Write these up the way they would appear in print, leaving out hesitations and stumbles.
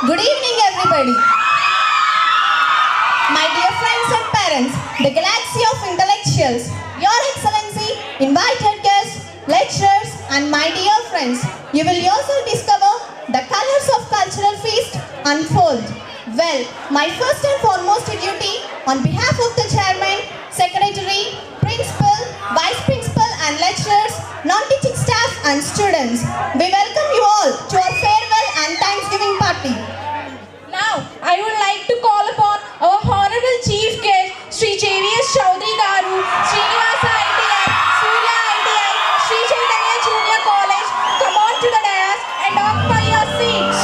Good evening, everybody. My dear friends and parents, the galaxy of intellectuals, Your Excellency, invited guests, lecturers, and my dear friends, you will yourself discover the colors of cultural feast unfold. Well, my first and foremost duty on behalf of the chairman, secretary, principal, vice principal, and lecturers, non-teaching staff, and students, we welcome you all to our farewell and Thanksgiving party. Now, I would like to call upon our Honorable Chief Guest, Sri JVS Chaudhary Garu, Srinivasa ITI, Surya ITI, Sri Chaitanya Junior College, come on to the dais and occupy your seats.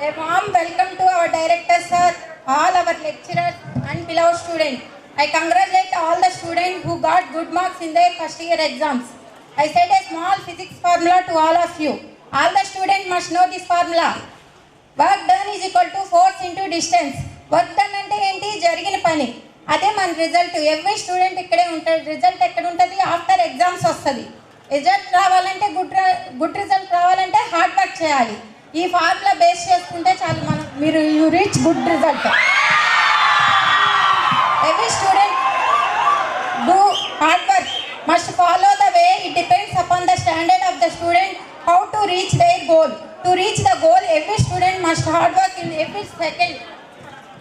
A warm welcome to our director sir, all our lecturers and beloved students. I congratulate all the students who got good marks in their first year exams. I said a small physics formula to all of you. All the students must know this formula. Work done is equal to force into distance. Work done ante enti jarigina pani. అదే మన result. Every student ఇక్కడే ఉంటాడు. Result ఎక్కడ ఉంటుంది? After exams వస్తుంది. Result రావాలంటే good result రావాలంటే hard work చేయాలి. ఈ ఫార్ములా బేస్ చేసుకుంటే చాలు మీరు you reach good result. Every student do hard work must follow the way. It depends upon the standard of the student how to reach there goal. To reach the goal every student must hard work in every second.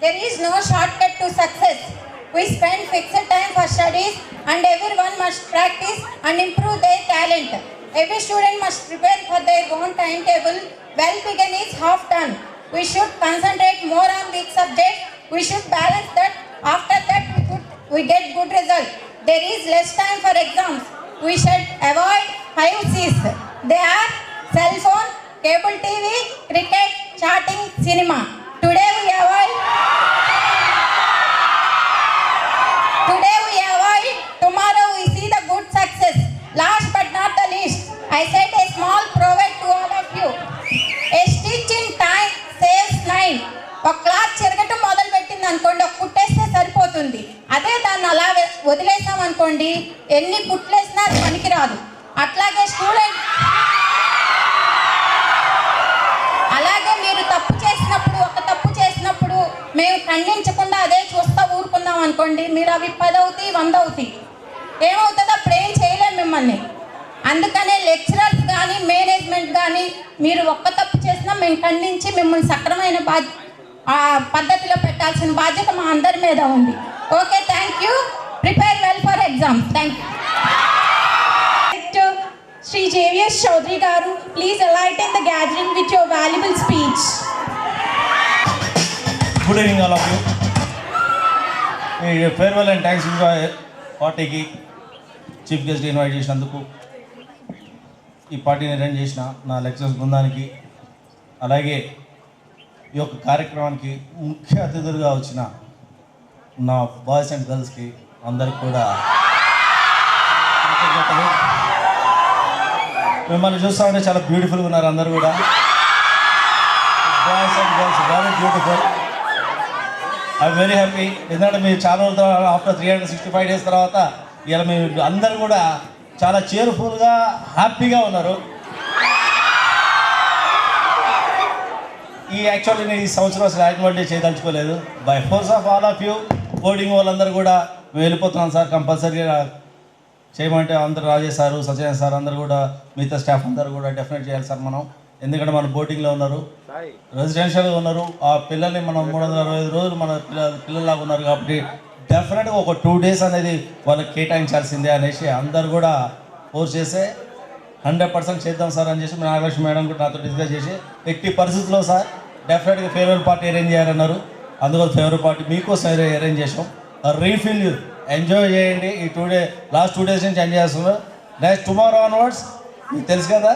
There is no shortcut to success. We spend fixed time for studies and everyone must practice and improve their talent. Every student must prepare for their own timetable. Well begun is half done. We should concentrate more on weak subjects. We should balance that. After that we get good result. There is less time for exams. We should avoid 5 C's. They are cell phone, cable TV, cricket, chatting, cinema. Today we avoid, tomorrow we see the good success. Last but not the least, I said a small proverb to all of you. A stitch in time saves 9. ఒక cloth చెరగటం మొదలు పెట్టింది అనుకోండి, ఒక కుట్టేస్తే సరిపోతుంది. అదే దాన్ని అలా వదిలేసాం అనుకోండి, ఎన్ని కుట్లేసినా అది పనికి రాదు. అట్లాగే అలాగే మీరు తప్పు చేసినప్పుడు మేము ఖండించకుండా అదే చూస్తా ఊరుకున్నాం అనుకోండి, మీరు అవి 10 అవుతాయి 100 అవుతాయి, ఏమవుతుంది అప్పుడు ఏం చేయలేము మిమ్మల్ని. అందుకనే లెక్చరర్స్ కానీ మేనేజ్మెంట్ కానీ మీరు ఒక్క తప్పు చేసినా మేము ఖండించి మిమ్మల్ని సక్రమైన పద్ధతిలో పెట్టాల్సిన బాధ్యత మా అందరి మీద ఉంది. Okay, thank you. Prepare well for exams. Thank you. Sri Javier Chaudhary Garu, please enlighten the gathering with your valuable speech. Good evening all of you. Farewell and thanks to పార్టీకి చీఫ్ గెస్ట్ ఇన్వైట్ చేసినందుకు, ఈ పార్టీని arrange చేసిన నా lecturers బృందానికి, అలాగే ఈ యొక్క కార్యక్రమానికి ముఖ్య అతిథులుగా వచ్చిన నా బాయ్స్ అండ్ గర్ల్స్కి అందరికి కూడా కృతజ్ఞతలు. మిమ్మల్ని చూస్తూ ఉంటే చాలా బ్యూటిఫుల్గా ఉన్నారు అందరు కూడా. Boys and girls very beautiful. I very happy. ఎందుకంటే మీరు చాలా రోజుల తర్వాత ఆఫ్టర్ 365 days తర్వాత ఇలా మీరు అందరూ కూడా చాలా చేర్ఫుల్గా హ్యాపీగా ఉన్నారు. యాక్చువల్లీ నేను ఈ సంవత్సరం అసలు యాన్యువల్ డే చేయదలుచుకోలేదు. By force of all of you coding వాళ్ళందరూ కూడా మేము వెళ్ళిపోతున్నాం సార్, కంపల్సరీగా చేయమంటే అందరూ రాజేష్ సారు, సత్యనారాయణ సార్ అందరూ కూడా, మిగతా స్టాఫ్ అందరూ కూడా డెఫినెట్ చేయాలి సార్ మనం. ఎందుకంటే మన బోటింగ్లో ఉన్నారు, రెసిడెన్షియల్గా ఉన్నారు, ఆ పిల్లల్ని మనం 365 రోజులు మన పిల్లల్లాగా ఉన్నారు కాబట్టి డెఫినెట్గా ఒక 2 days అనేది వాళ్ళకి కేటాయించాల్సిందే అనేసి అందరు కూడా ఫోర్స్ చేస్తే 100% చేద్దాం సార్ అని చేసి నాగలక్ష్మి మేడం కూడా నాతో డిస్కస్ చేసి ఎట్టి పరిస్థితుల్లో సార్ డెఫినెట్గా ఫేర్వెల్ పార్టీ అరేంజ్ చేయాలన్నారు. అందువల్ల ఫేర్వెల్ పార్టీ మీకోసం అరేంజ్ చేసాం. రీఫిల్ ఎంజాయ్ చేయండి. ఈ లాస్ట్ 2 days నుంచి ఎంజాయ్ చేస్తున్నారు. నెక్స్ట్ టుమారో ఆన్వర్డ్స్ మీకు తెలుసు కదా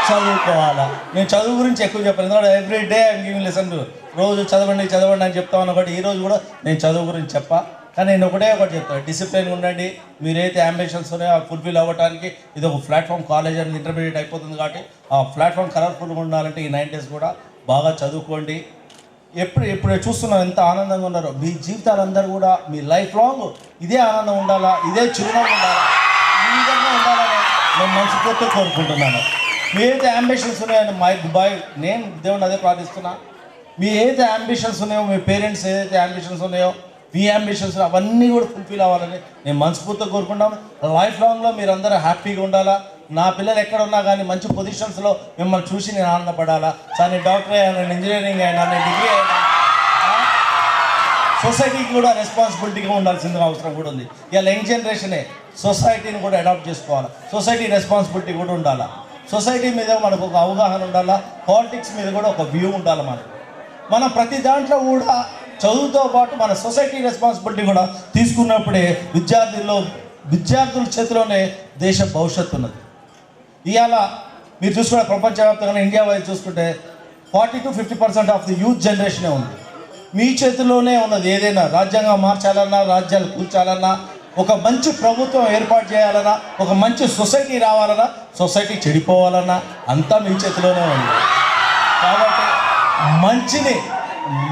చదువుకోవాలా. నేను చదువు గురించి ఎక్కువ చెప్పాను, ఎందుకంటే every day I'm giving lesson. రోజు చదవండి అని చెప్తాను ఒకటి, ఈరోజు కూడా నేను చదువు గురించి చెప్పా. కానీ నేను ఒకటి చెప్తాను, డిసిప్లిన్ ఉండండి. మీరైతే అంబిషన్స్ ఉన్నాయో అవి ఫుల్ఫిల్ అవ్వడానికి ఇది ఒక ప్లాట్ఫామ్. కాలేజ్ అనేది ఇంటర్మీడియట్ అయిపోతుంది కాబట్టి ఆ ప్లాట్ఫామ్ కలర్ఫుల్గా ఉండాలంటే ఈ 9 days కూడా బాగా చదువుకోండి. ఎప్పుడు చూస్తున్నాం ఎంత ఆనందంగా ఉన్నారో. మీ జీవితాలందరూ కూడా మీ లైఫ్ లాంగ్ ఇదే ఆనందం ఉండాలా, ఇదే చిరునవ్వు ఉండాలా, ఈ విధంగా ఉండాలని నేను మనస్ఫూర్తిగా కోరుకుంటున్నాను. మీ ఏదైతే అంబిషన్స్ ఉన్నాయని నేను దేవుడిని అదే ప్రార్థిస్తున్నా. మీ ఏదైతే అంబిషన్స్ ఉన్నాయో, మీ పేరెంట్స్ ఏదైతే అంబిషన్స్ ఉన్నాయో, మీ అంబిషన్స్ అవన్నీ కూడా ఫుల్ఫిల్ అవ్వాలని నేను మనస్ఫూర్తిగా కోరుకుంటాను. లైఫ్ లాంగ్లో మీరు అందరూ హ్యాపీగా ఉండాలా. నా పిల్లలు ఎక్కడ ఉన్నా కానీ మంచి పొజిషన్స్లో మిమ్మల్ని చూసి నేను ఆనందపడాలా. సార్ నేను డాక్టర్ అయ్యాను, నేను ఇంజనీరింగ్ అయినా, నేను డిగ్రీ అయినా, సొసైటీకి కూడా రెస్పాన్సిబిలిటీగా ఉండాల్సిన అవసరం కూడా ఉంది. ఇలా యంగ్ జనరేషనే సొసైటీని కూడా అడాప్ట్ చేసుకోవాలి. సొసైటీ రెస్పాన్సిబిలిటీ కూడా ఉండాలా. సొసైటీ మీద మనకు ఒక అవగాహన ఉండాలా. పాలిటిక్స్ మీద కూడా ఒక వ్యూ ఉండాలి. మనం ప్రతి దాంట్లో కూడా చదువుతో పాటు మన సొసైటీ రెస్పాన్సిబిలిటీ కూడా తీసుకున్నప్పుడే విద్యార్థుల చేతిలోనే దేశ భవిష్యత్తు ఉన్నది. ఇవాళ మీరు చూసుకుంటే ప్రపంచవ్యాప్తంగా ఇండియా వైజ్ చూసుకుంటే 40 to 50% ఆఫ్ ది యూత్ జనరేషనే ఉంది. మీ చేతిలోనే ఉన్నది. ఏదైనా రాజ్యాంగం మార్చాలన్నా, రాజ్యాలు కూల్చాలన్నా, ఒక మంచి ప్రభుత్వం ఏర్పాటు చేయాలన్నా, ఒక మంచి సొసైటీ రావాలన్నా, సొసైటీ చెడిపోవాలన్నా అంతా మీ చేతిలోనే ఉంది. కాబట్టి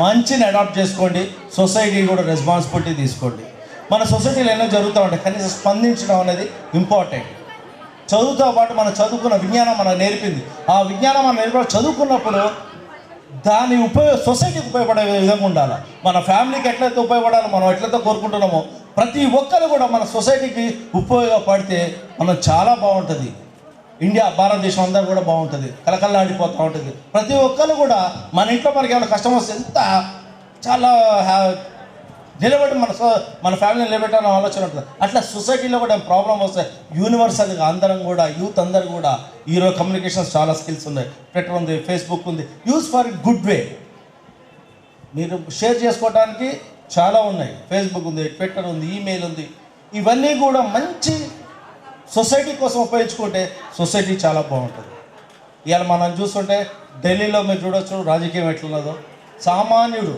మంచిని అడాప్ట్ చేసుకోండి. సొసైటీ కూడా రెస్పాన్సిబిలిటీ తీసుకోండి. మన సొసైటీలో ఎన్నో జరుగుతూ ఉంటాయి, కనీసం స్పందించడం అనేది ఇంపార్టెంట్. చదువుతో పాటు మనం చదువుకున్న విజ్ఞానం మనకు నేర్పింది. ఆ విజ్ఞానం మనం చదువుకున్నప్పుడు దాని సొసైటీకి ఉపయోగపడే విధంగా ఉండాలి. మన ఫ్యామిలీకి ఎట్లయితే ఉపయోగపడాలో, మనం ఎట్లయితే కోరుకుంటున్నామో ప్రతి ఒక్కరు కూడా మన సొసైటీకి ఉపయోగపడితే మనం చాలా బాగుంటుంది. భారతదేశం అందరూ కూడా బాగుంటుంది, కలకల్లాడిపోతూ ఉంటుంది. ప్రతి ఒక్కరు కూడా మన ఇంట్లో మనకి ఏమైనా కష్టం వస్తే చాలా నిలబెట్టి మన ఫ్యామిలీని నిలబెట్టాలని ఆలోచన ఉంటుంది. అట్లా సొసైటీలో కూడా ప్రాబ్లం వస్తాయి. యూనివర్సల్గా అందరం కూడా, యూత్ అందరూ కూడా ఈరోజు కమ్యూనికేషన్స్ చాలా స్కిల్స్ ఉన్నాయి. ట్విట్టర్ ఉంది, ఫేస్బుక్ ఉంది. Use for good way. మీరు షేర్ చేసుకోవడానికి చాలా ఉన్నాయి. ఫేస్బుక్ ఉంది, ట్విట్టర్ ఉంది, ఈమెయిల్ ఉంది. ఇవన్నీ కూడా మంచి సొసైటీ కోసం ఉపయోగించుకుంటే సొసైటీ చాలా బాగుంటుంది. ఇవాళ మనం చూస్తుంటే ఢిల్లీలో మీరు చూడొచ్చు రాజకీయం ఎట్లున్నదో. సామాన్యుడు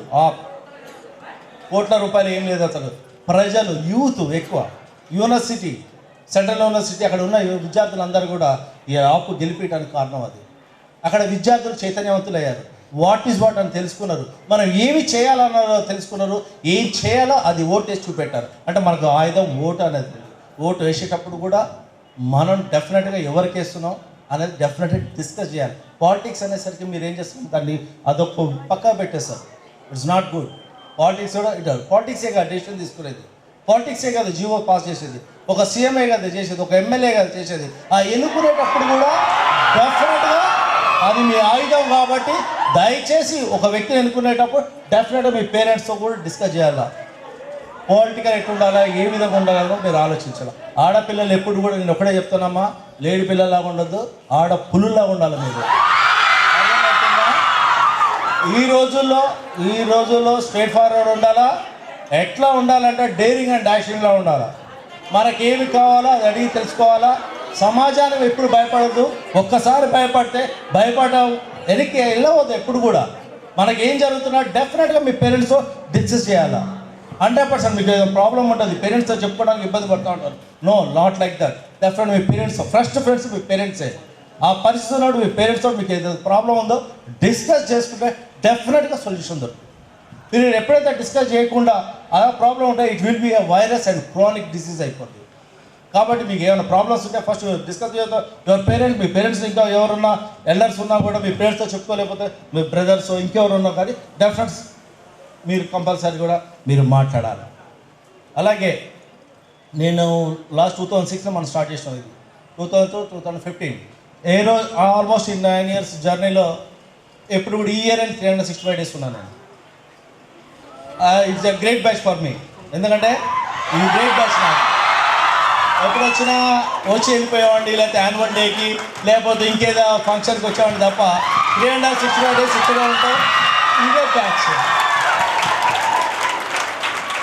కోట్ల రూపాయలు ఏం లేదు అసలు. ప్రజలు, యూత్ ఎక్కువ, యూనివర్సిటీ, సెంట్రల్ యూనివర్సిటీ అక్కడ ఉన్న విద్యార్థులందరూ కూడా ఈ ఆపు గెలిపించడానికి కారణం అది. అక్కడ విద్యార్థులు చైతన్యవంతులు అయ్యారు. వాట్ ఈజ్ వాట్ అని తెలుసుకున్నారు. మనం ఏమి చేయాలన్నారో తెలుసుకున్నారు. ఏం చేయాలో అది ఓటేసి చూపెట్టారు. అంటే మనకు ఆయుధం ఓటు అనేది. ఓటు వేసేటప్పుడు కూడా మనం డెఫినెట్గా ఎవరికి వేస్తున్నాం అనేది డెఫినెట్గా డిస్కస్ చేయాలి. పాలిటిక్స్ అనేసరికి మీరు ఏం చేస్తున్నారు, దాన్ని అదొక పక్కా పెట్టేస్తారు. It's not good. పాలిటిక్స్ కూడా పాలిటిక్సే కాదు డెసిషన్ తీసుకునేది, పాలిటిక్సే కాదు జీవో పాస్ చేసేది, ఒక సీఎంఏ కదా చేసేది, ఒక ఎమ్మెల్యే కదా చేసేది. ఆ ఎన్నుకునేటప్పుడు కూడా డెఫినెట్గా అది మీ ఆయుధం కాబట్టి దయచేసి ఒక వ్యక్తిని ఎన్నుకునేటప్పుడు డెఫినెట్గా మీ పేరెంట్స్తో కూడా డిస్కస్ చేయాలా. పొలిటికల్ ఎట్లా ఉండాలా, ఏ విధంగా ఉండాలో మీరు ఆలోచించాలి. ఆడపిల్లలు ఎప్పుడు కూడా నేను ఒకటే చెప్తున్నామా, లేడి పిల్లల్లాగా ఉండొద్దు, ఆడ పులుల్లాగా ఉండాలి మీరు. ఈ రోజుల్లో స్ట్రైట్ ఫార్వర్డ్ ఉండాలా. ఎట్లా ఉండాలంటే డేరింగ్ అండ్ డాషింగ్లా ఉండాలా. మనకేమి కావాలో అది అడిగి తెలుసుకోవాలా. సమాజానికి ఎప్పుడు భయపడద్దు. ఒక్కసారి భయపడితే వెనక్కి వెళ్ళవద్దు. ఎప్పుడు కూడా మనకేం జరుగుతున్నా డెఫినెట్గా మీ పేరెంట్స్తో డిస్కస్ చేయాలా. 100% మీకు ఏదో ప్రాబ్లం ఉంటుంది, పేరెంట్స్తో చెప్పుకోవడానికి ఇబ్బంది పడుతూ ఉంటారు. No, not like that. Definite మీ పేరెంట్స్ ఫస్ట్ ఫ్రెండ్స్ మీ పేరెంట్సే. ఆ పరిస్థితి ఉన్నాడు మీ పేరెంట్స్తో మీకు ఏదో ప్రాబ్లం ఉందో డిస్కస్ చేసుకుంటే డెఫినెట్గా సొల్యూషన్ దొరుకుతుంది. మీరు ఎప్పుడైతే డిస్కస్ చేయకుండా అలా ప్రాబ్లం ఉంటే it will be a virus and chronic disease అయిపోతుంది. కాబట్టి మీకు ఏమైనా ప్రాబ్లమ్స్ ఉంటే ఫస్ట్ డిస్కస్ చేద్దాం. యువర్ పేరెంట్స్, మీ పేరెంట్స్ ఇంకా ఎవరున్నా ఎల్డర్స్ ఉన్నా కూడా మీ పేరెంట్స్తో చెప్పుకోలేకపోతే మీ బ్రదర్స్ ఇంకెవరు ఉన్నా కానీ డెఫినెట్స్ మీరు కంపల్సరీ కూడా మీరు మాట్లాడాలి. అలాగే నేను లాస్ట్ 2006లో మనం స్టార్ట్ చేసినాం. ఇది 2015 ఏ రోజు ఆల్మోస్ట్ ఈ 9 years జర్నీలో ఎప్పుడు కూడా ఈ ఇయర్ అండ్ 365 days ఉన్నాను నేను. It's a great batch for me. ఎందుకంటే ఈ గ్రేట్ బ్యాచ్ నాకు ఎప్పుడు వచ్చినా వచ్చి వెళ్ళిపోయేవాడిని, లేకపోతే యాన్యువల్ డేకి లేకపోతే ఇంకేదో ఫంక్షన్కి వచ్చేవాడిని తప్ప 365 days ఇక్కడే ఉంటాం. ఇదే బ్యాచ్.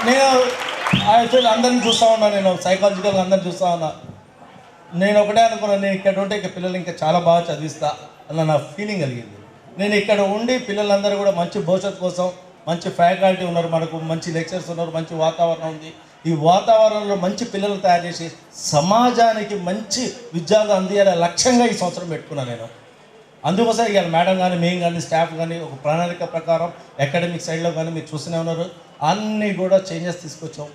నేను యాక్చువల్లీ అందరిని చూస్తూ ఉన్నా, నేను సైకాలజికల్గా అందరిని చూస్తూ ఉన్నా. నేను ఒకటే అనుకున్నాను, నేను ఇక్కడ ఉంటే ఇక పిల్లలు ఇంకా చాలా బాగా చదివిస్తా అన్న నా ఫీలింగ్ కలిగింది. నేను ఇక్కడ ఉండి పిల్లలందరూ కూడా మంచి భవిష్యత్తు కోసం మంచి ఫ్యాకల్టీ ఉన్నారు, మనకు మంచి లెక్చర్స్ ఉన్నారు, మంచి వాతావరణం ఉంది. ఈ వాతావరణంలో మంచి పిల్లలు తయారు చేసి సమాజానికి మంచి విద్యలు అందించాలనే లక్ష్యంగా ఈ సంవత్సరం పెట్టుకున్నాను నేను. అందుకోసం ఇవాళ మేడం కానీ మేము కానీ స్టాఫ్ కానీ ఒక ప్రణాళిక ప్రకారం అకాడమిక్ సైడ్లో కానీ మీరు చూస్తూనే ఉన్నారు, అన్నీ కూడా చేంజెస్ తీసుకొచ్చాం.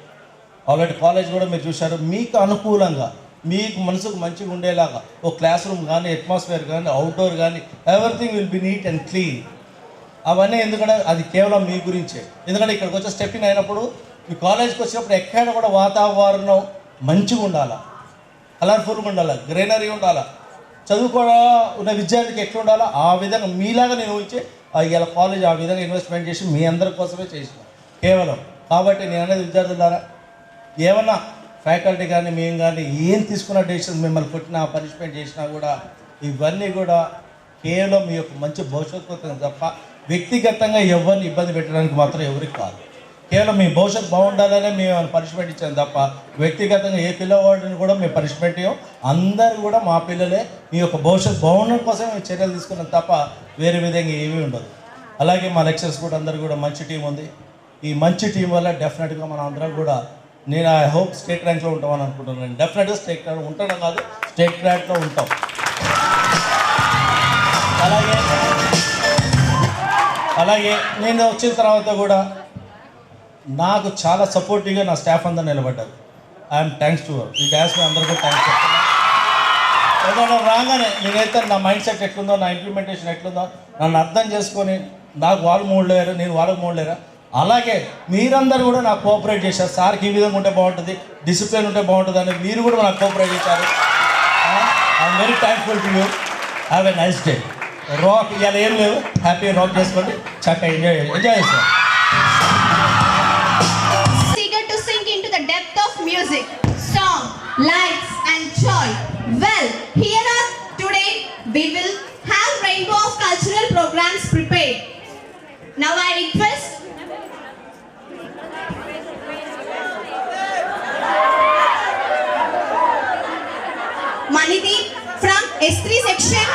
ఆల్రెడీ కాలేజ్ కూడా మీరు చూశారు. మీకు అనుకూలంగా మీకు మనసుకు మంచిగా ఉండేలాగా ఒక క్లాస్ రూమ్ కానీ అట్మాస్ఫియర్ కానీ అవుట్డోర్ కానీ everything will be neat and clean. అవన్నీ ఎందుకంటే అది కేవలం మీ గురించే. ఎందుకంటే ఇక్కడికి వచ్చే స్టెప్పింగ్ అయినప్పుడు మీ కాలేజ్కి వచ్చినప్పుడు ఎక్కడ కూడా వాతావరణం మంచిగా ఉండాలా, కలర్ఫుల్గా ఉండాలా, గ్రీనరీ ఉండాలా, చదువుకోవడం ఉన్న విద్యార్థికి ఎట్లా ఉండాలో ఆ విధంగా మీలాగా నేను ఊహించి ఇలా కాలేజ్ ఆ విధంగా ఇన్వెస్ట్మెంట్ చేసి మీ అందరి కోసమే చేసిన కేవలం. కాబట్టి నేను అనేది విద్యార్థులారా, ఏమన్నా ఫ్యాకల్టీ కానీ మేము కానీ ఏం తీసుకున్న డెసిషన్స్ మిమ్మల్ని కొట్టినా పనిష్మెంట్ చేసినా కూడా ఇవన్నీ కూడా కేవలం మీ యొక్క మంచి భవిష్యత్తు కోసం తప్ప వ్యక్తిగతంగా ఎవరిని ఇబ్బంది పెట్టడానికి మాత్రం ఎవరికి కాదు. కేవలం మీ భవిష్యత్తు బాగుండాలనే మేము పనిష్మెంట్ ఇచ్చాను తప్ప వ్యక్తిగతంగా ఏ పిల్లవాడిని కూడా మేము పనిష్మెంట్ ఇవ్వం. అందరూ కూడా మా పిల్లలే, మీ యొక్క భవిష్యత్తు బాగుండడం కోసం మేము చర్యలు తీసుకున్నాం తప్ప వేరే విధంగా ఏమీ ఉండదు. అలాగే మా లెక్చర్స్ కూడా అందరూ కూడా మంచి టీం ఉంది. ఈ మంచి టీం వల్ల డెఫినెట్గా మనం అందరం కూడా నేను ఐ హోప్ స్టేట్ ర్యాంక్లో ఉంటామని అనుకుంటున్నాను. డెఫినెట్గా స్టేట్ ర్యాంక్ ఉండడం కాదు, స్టేట్ ర్యాంక్లో ఉంటాం. అలాగే నేను వచ్చిన తర్వాత కూడా నాకు చాలా సపోర్టివ్గా నా స్టాఫ్ అందరూ నిలబడ్డారు. ఐఎమ్ థ్యాంక్స్ టు ఈ డ్యాన్స్ మీ అందరికీ థ్యాంక్స్ చెప్తున్నాను. ఏదైనా రాగానే నేనైతే నా మైండ్ సెట్ ఎట్లుందో, నా ఇంప్లిమెంటేషన్ ఎట్లుందో నన్ను అర్థం చేసుకొని నాకు వాళ్ళు మూడలేరు, నేను వాళ్ళకు మూడలేరా, అలాగే మీరందరూ కూడా నాకు కోఆపరేట్ చేశారు. సార్కి ఈ విధంగా ఉంటే బాగుంటుంది, డిసిప్లిన్ ఉంటే బాగుంటుంది అని మీరు కూడా నాకు కోఆపరేట్ చేశారు. I'm very thankful to you. Have a nice day. Rock ఇవాళ ఏం లేవు, హ్యాపీగా రాక్ చేసుకోండి, చక్కగా ఎంజాయ్ చేస్తారు. Eager to sink into the depth of music, song, lights and joy. Well, here are today we will have rainbow of cultural programs prepared. Now I request Manideep from S3 section